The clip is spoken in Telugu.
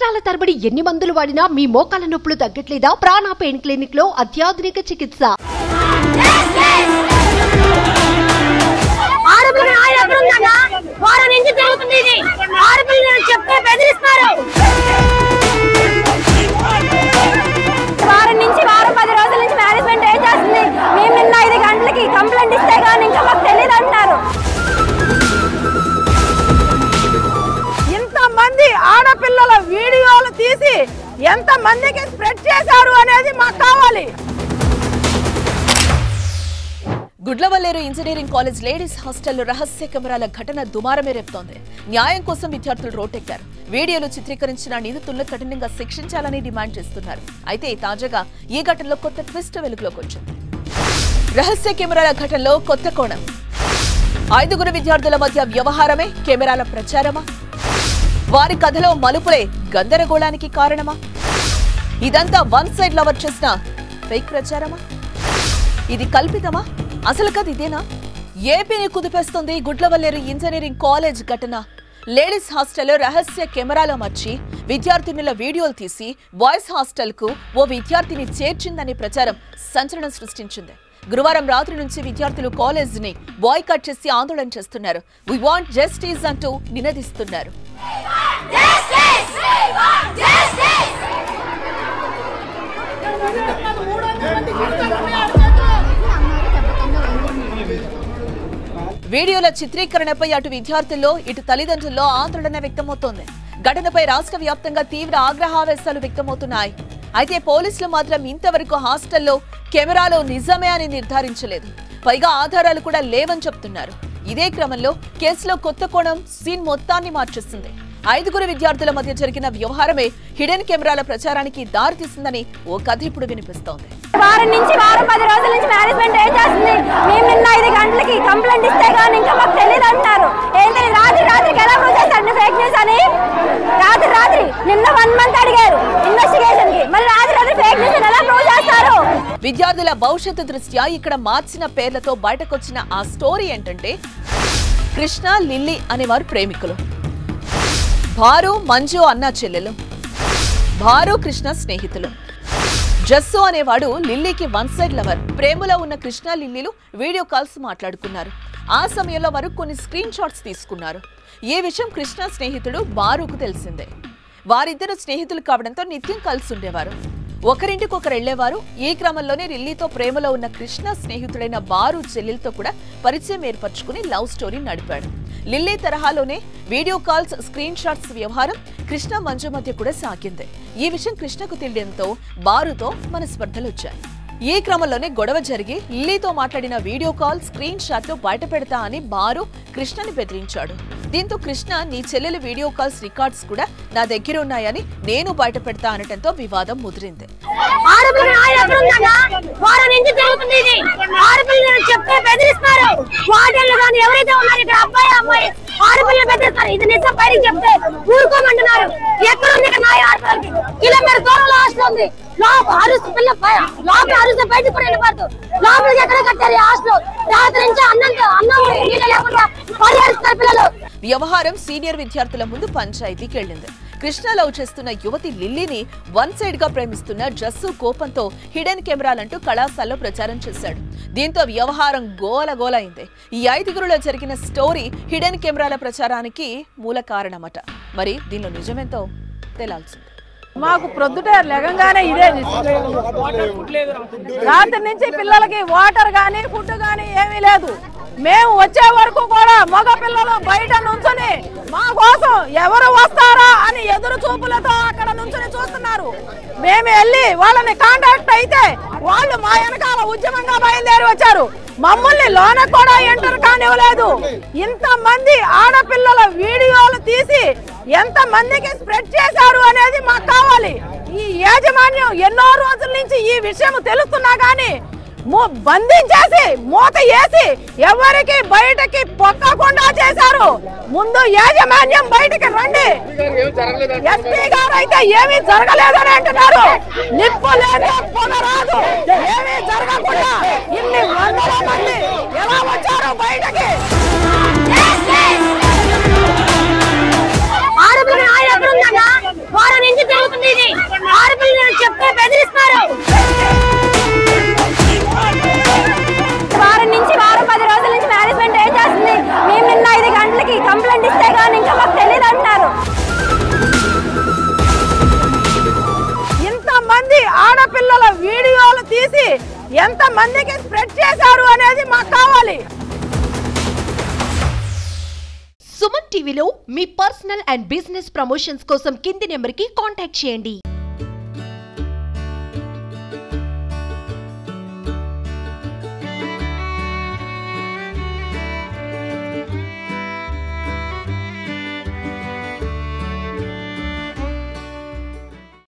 సంవత్సరాల తరబడి ఎన్ని మందులు వాడినా మీ మోకాల నొప్పులు తగ్గట్లేదా? ప్రాణ పెయిన్ క్లినిక్ లో అత్యాధునిక చికిత్స. వారం నుంచి వారం 10 రోజుల నుంచి మేనేజ్మెంట్ ఏం చేస్తుంది? మేము నిన్న 5 గంటలకి కంప్లైంట్ ఇస్తే కానీ ఇంకా మాకు తెలియదు అంటున్నారు. ఇంతమంది ఆడపిల్లల వీడియోలు తీసి ఎంతమందికి స్ప్రెడ్ చేశారు అనేది మాకు కావాలి. గుడ్లవల్లేరు ఇంజనీరింగ్ కాలేజ్ లేడీస్ హాస్టల్లో రహస్య కెమెరాల ఘటన దుమారమే రేపుతోంది. న్యాయం కోసం విద్యార్థులు రోడ్డెక్కారు. వీడియోలు చిత్రీకరించిన నిందితులను కఠినంగా శిక్షించాలని డిమాండ్ చేస్తున్నారు. అయితే తాజాగా ఈ ఘటనలో కొత్త ట్విస్ట్ వెలుగులోకి వచ్చింది. రహస్య కెమెరాల ఘటనలో కొత్త కోణం. 5 విద్యార్థుల మధ్య వ్యవహారమే కెమెరాల ప్రచారమా? వారి కథలో మలుపులే గందరగోళానికి కారణమా? ఇదంతా వన్ సైడ్ లవర్ చేసిన ఫేక్ ప్రచారమా? ఇది కల్పితమా? అసలు కథ ఇదేనా? ఏపీని కుదిపేస్తుంది గుడ్లవల్లేరు ఇంజనీరింగ్ కాలేజ్ ఘటన. లేడీస్ హాస్టల్లో రహస్య కెమెరాలో మర్చి విద్యార్థినుల వీడియోలు తీసి బాయ్స్ హాస్టల్ కు ఓ విద్యార్థిని చేర్చిందనే ప్రచారం సంచలనం సృష్టించింది. గురువారం రాత్రి నుంచి విద్యార్థులు కాలేజ్ ని బాయ్కాట్ చేసి ఆందోళన చేస్తున్నారు. వి వాంట్ జస్టిస్ అంటూ నినదిస్తున్నారు. వీడియోల చిత్రీకరణపై అటు విద్యార్థుల్లో ఇటు తల్లిదండ్రుల్లో ఆందోళన వ్యక్తమవుతోంది. ఘటనపై రాష్ట్ర వ్యాప్తంగా తీవ్ర ఆగ్రహావేశాలు వ్యక్తమవుతున్నాయి. అయితే పోలీసులు మాత్రం ఇంతవరకు హాస్టల్లో కెమెరాలో నిజమే అని నిర్ధారించలేదు. పైగా ఆధారాలు కూడా లేవని చెప్తున్నారు. ఇదే క్రమంలో కేసులో కొత్త కోణం సీన్ మొత్తాన్ని మార్చేసింది. 5 విద్యార్థుల మధ్య జరిగిన వ్యవహారమే హిడెన్ కెమెరాల ప్రచారానికి దారితీసిందని ఓ కథ ఇప్పుడు వినిపిస్తోంది. వారం నుంచి వారం 10 రోజుల నుంచి మేనేజ్మెంట్ ఏం చేస్తుంది? మేము నిన్న 5 గంటలకి కంప్లైంట్ ఇస్తే కానీ ఇంకా మాకు తెలియదు అంటున్నారు. ఏంటని రాత్రికి ఎలా ప్రూవ్ చేస్తారు ఫేక్ న్యూస్ అని? రాత్రి నిన్న 1 మంత్ అడిగారు ఇన్వెస్టిగేషన్ కి, మరి రాత్రి ఫేక్ న్యూస్ ఎలా ప్రూవ్ చేస్తారు? విద్యార్థుల భవిష్యత్తు దృష్ట్యా ఇక్కడ మార్చిన పేర్లతో బయటకొచ్చిన ఆ స్టోరీ ఏంటంటే, కృష్ణ లిల్లీ అనేవారు ప్రేమికులు. భారు మంజు అన్న చెల్లెలు. భారు కృష్ణ స్నేహితులు. జస్సు అనేవాడు లిల్లీకి వన్ సైడ్ లవర్. ప్రేమలో ఉన్న కృష్ణ లిల్లీలు వీడియో కాల్స్ మాట్లాడుకున్నారు. ఆ సమయంలో వారు కొన్ని స్క్రీన్ షాట్స్ తీసుకున్నారు. ఈ విషయం కృష్ణ స్నేహితుడు బారుకు తెలిసిందే. వారిద్దరు స్నేహితులు కావడంతో నిత్యం కలిసి ఉండేవారు. ఒకరింటికొకరు వెళ్లేవారు. ఈ క్రమంలోనే లిల్లీతో ప్రేమలో ఉన్న కృష్ణ స్నేహితుడైన బారు చెల్లెలతో కూడా పరిచయం ఏర్పరచుకుని లవ్ స్టోరీ నడిపాడు. లిల్లీ తరహాలోనే వీడియో కాల్స్, స్క్రీన్ షాట్స్ వ్యవహారం కృష్ణ మంజు మధ్య కూడా సాగింది. ఈ విషయం కృష్ణకు తెలియడంతో బారుతో మనస్పర్ధలు వచ్చాయి. ఈ క్రమంలోనే గొడవ జరిగి లిల్లీతో మాట్లాడిన వీడియో కాల్, స్క్రీన్ షాట్లు బయట పెడతా అని బారు కృష్ణని బెదిరించాడు. దీంతో కృష్ణ, నీ చెల్లెలు వీడియో కాల్స్ రికార్డ్స్ కూడా నా దగ్గర ఉన్నాయని నేను బయట పెడతా అనటంతో వివాదం ముదిరింది. వ్యవహారం సీనియర్ విద్యార్థుల ముందు పంచాయతీకి వెళ్లింది. కృష్ణ లవ్ చేస్తున్న యువతి లిల్లీని వన్ సైడ్ గా ప్రేమిస్తున్న జస్సు కోపంతో హిడెన్ కెమెరాలంటూ కళాశాలలో ప్రచారం చేశాడు. దీంతో వ్యవహారం గోలగోల అయింది. ఈ 5 జరిగిన స్టోరీ హిడెన్ కెమెరాల ప్రచారానికి మూల కారణమట. మరి దీనిలో నిజమేంతో తేలాల్సింది. మాకు ప్రొద్దుట లెగంగానే ఇదే రాత్రి నుంచి పిల్లలకి వాటర్ గానీ ఫుడ్ గానీ ఏమీ లేదు. మేము వచ్చే వరకు కూడా మగ పిల్లలు బయట నుంచుని మా కోసం ఎవరు వస్తారా అని ఎదురు చూపులతో అక్కడ నుంచుని చూస్తున్నారు. మేము వెళ్ళి వాళ్ళని కాంటాక్ట్ అయితే వాళ్ళు మా వెనకాల ఉద్యమంగా బయలుదేరి వచ్చారు. మమ్మల్ని లోన కూడా ఎంటర్ కానివ్వలేదు. ఇంతమంది ఆడపిల్లల వీడియోలు తీసి ఎంతమందికి స్ప్రెడ్ చేశారు అనేది మాకు కావాలి. ఈ యాజమాన్యం ఎన్నో రోజుల నుంచి ఈ విషయం తెలుస్తున్నా గానీ బంధించేసి మూత వేసి ఎవరికి బయటకి పొక్కకుండా చేశారు. ముందు యాజమాన్యం బయటకి రండి. ఎస్పీ గారు అయితే ఏమీ జరగలేదని అంటున్నారు. నిప్పు లేదు, పొగ రాదు, ఏమీ జరగకుండా ఇన్ని వందల మంది ఎలా వచ్చారు బయటకి? వారం నుంచి ఎంత మందికి స్ప్రెడ్ చేశారు అనేది మాకు కావాలి. సుమన్ టీవీలో మీ పర్సనల్ అండ్ బిజినెస్ ప్రమోషన్స్ కోసం కింది నెంబర్కి కాంటాక్ట్ చేయండి.